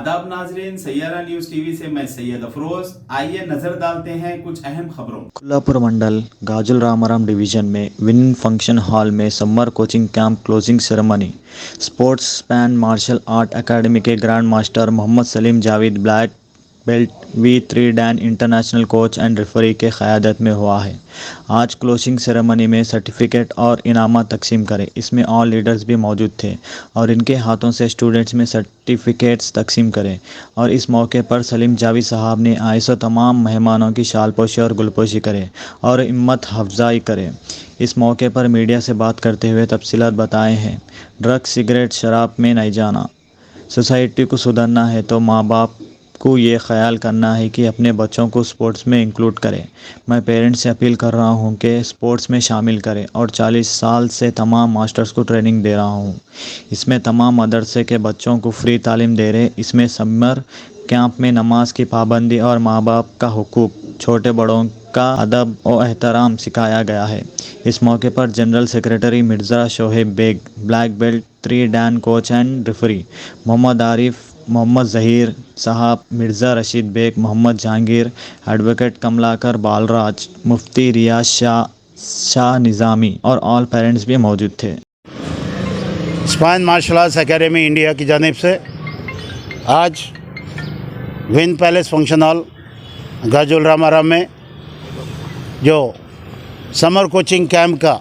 आदाब नाजरीन, Saiyaara news TV से मैं सैयद अफरोज। आइए नजर डालते हैं कुछ अहम खबरों। कोल्हापुर मंडल गाजुल रामाराम डिवीजन में विन फंक्शन हॉल में summer coaching camp closing ceremony. Sports span martial art academy के grand master Mohammed Saleem Javed black belt V3 dan international coach and referee के क़यादत में हुआ है। आज क्लोजिंग सेरेमनी में सर्टिफिकेट और इनामात तकसीम करे। इसमें ऑल लीडर्स भी मौजूद थे और इनके हाथों से स्टूडेंट्स में सर्टिफिकेट्स तकसीम करे। और इस मौके पर सलीम जावेद साहब ने आए सो तमाम मेहमानों की शालपोशी और गुलपोशी करे और हिम्मत अफजाई करे। इस मौके पर मीडिया से बात करते हुए तफसीलात बताए हैं। ड्रग्स, सिगरेट, शराब में नहीं जाना। सोसाइटी को सुधरना है तो माँ बाप को ये ख्याल करना है कि अपने बच्चों को स्पोर्ट्स में इंक्लूड करें। मैं पेरेंट्स से अपील कर रहा हूँ कि स्पोर्ट्स में शामिल करें और 40 साल से तमाम मास्टर्स को ट्रेनिंग दे रहा हूँ। इसमें तमाम मदरसे के बच्चों को फ्री तालीम दे रहे। इसमें समर कैंप में नमाज की पाबंदी और माँ बाप का हुकूक, छोटे बड़ों का अदब और एहतराम सिखाया गया है। इस मौके पर general secretary Mirza Shoheb Baig, black belt 3 dan coach and referee, Mohammed Arif, Mohammed Zaheer sahab, Mirza Rasheed Baig, Mohammed Jahangir, advocate Kamlakar Balraj, Mufti Riyaz Shah Nizami और ऑल पेरेंट्स भी मौजूद थे। Spine martial arts academy India की जानिब से आज win palace function hall Gajularamaram में जो समर कोचिंग कैंप का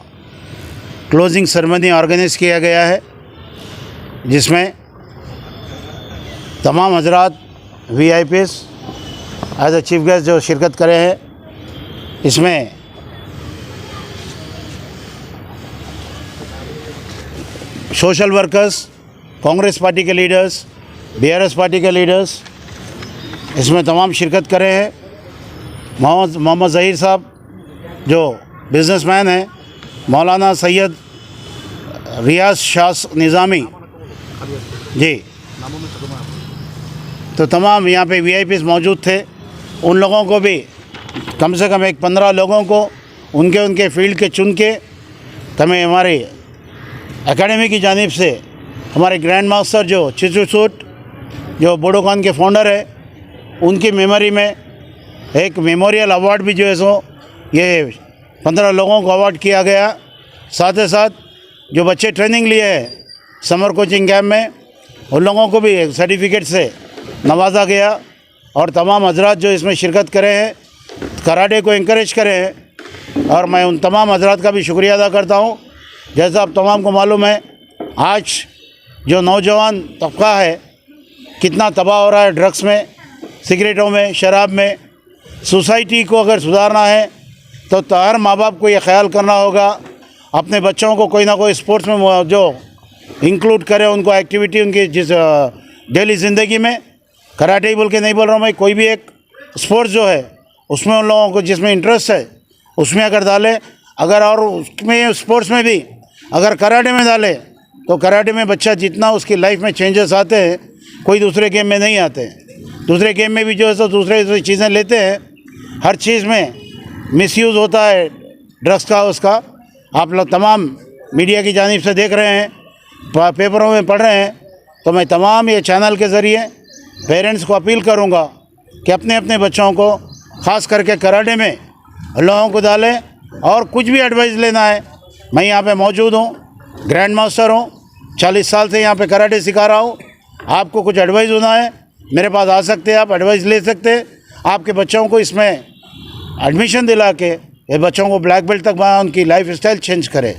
क्लोजिंग सेरेमनी ऑर्गेनाइज़ किया गया है, जिसमें तमाम हजरात VIPs as a chief guest जो शिरकत करे हैं। इसमें सोशल वर्कर्स, कांग्रेस पार्टी के लीडर्स, BRS पार्टी के लीडर्स इसमें तमाम शिरकत करे हैं। मोहम्मद ज़हीर साहब जो बिज़नेसमैन हैं, मौलाना सैयद रियाज शाह निज़ामी जी, तो तमाम यहाँ पे VIPs मौजूद थे। उन लोगों को भी कम से कम 15 लोगों को उनके फील्ड के चुन के हमें हमारे एकेडमी की जानिब से हमारे ग्रैंड मास्टर जो चिचुसूट जो बोडोकॉन के फाउंडर है, उनकी मेमोरी में एक मेमोरियल अवार्ड भी जो है सो ये 15 लोगों को अवार्ड किया गया। साथ ही साथ जो बच्चे ट्रेनिंग लिए हैं समर कोचिंग कैंप में, उन लोगों को भी सर्टिफिकेट से नवाजा गया। और तमाम हजरात जो इसमें शिरकत करे हैं, कराटे को इंकरेज करे हैं, और मैं उन तमाम हजरात का भी शुक्रिया अदा करता हूँ। जैसा आप तमाम को मालूम है, आज जो नौजवान तबका है कितना तबाह हो रहा है ड्रग्स में, सिगरेटों में, शराब में। सोसाइटी को अगर सुधारना है तो हर माँ बाप को ये ख्याल करना होगा अपने बच्चों को कोई ना कोई स्पोर्ट्स में जो इंक्लूड करे, उनको एक्टिविटी उनकी जिस डेली ज़िंदगी में। कराटे ही बोल के नहीं बोल रहा हूँ मैं, कोई भी एक स्पोर्ट्स जो है उसमें उन लोगों को जिसमें इंटरेस्ट है उसमें अगर डाले, अगर और उसमें स्पोर्ट्स में भी अगर कराटे में डाले तो कराटे में बच्चा जितना उसकी लाइफ में चेंजेस आते हैं, कोई दूसरे गेम में नहीं आते। दूसरे गेम में भी जो है सो दूसरे चीज़ें लेते हैं, हर चीज़ में मिसयूज़ होता है ड्रग्स का, उसका आप लोग तमाम मीडिया की जानिब से देख रहे हैं, पेपरों में पढ़ रहे हैं। तो मैं तमाम ये चैनल के ज़रिए पेरेंट्स को अपील करूँगा कि अपने अपने बच्चों को ख़ास करके कराटे में लोगों को डालें। और कुछ भी एडवाइस लेना है, मैं यहाँ पे मौजूद हूँ, ग्रैंड मास्टर हूँ, 40 साल से यहाँ पे कराटे सिखा रहा हूँ। आपको कुछ एडवाइस होना है मेरे पास आ सकते हैं, आप एडवाइस ले सकते हैं। आपके बच्चों को इसमें एडमिशन दिला के ये बच्चों को ब्लैक बेल्ट तक उनकी लाइफ स्टाइल चेंज करे।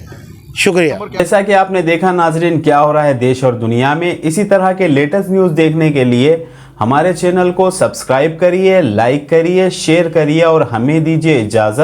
शुक्रिया। जैसा कि आपने देखा नाजरीन, क्या हो रहा है देश और दुनिया में। इसी तरह के लेटेस्ट न्यूज़ देखने के लिए हमारे चैनल को सब्सक्राइब करिए, लाइक करिए, शेयर करिए और हमें दीजिए इजाज़त।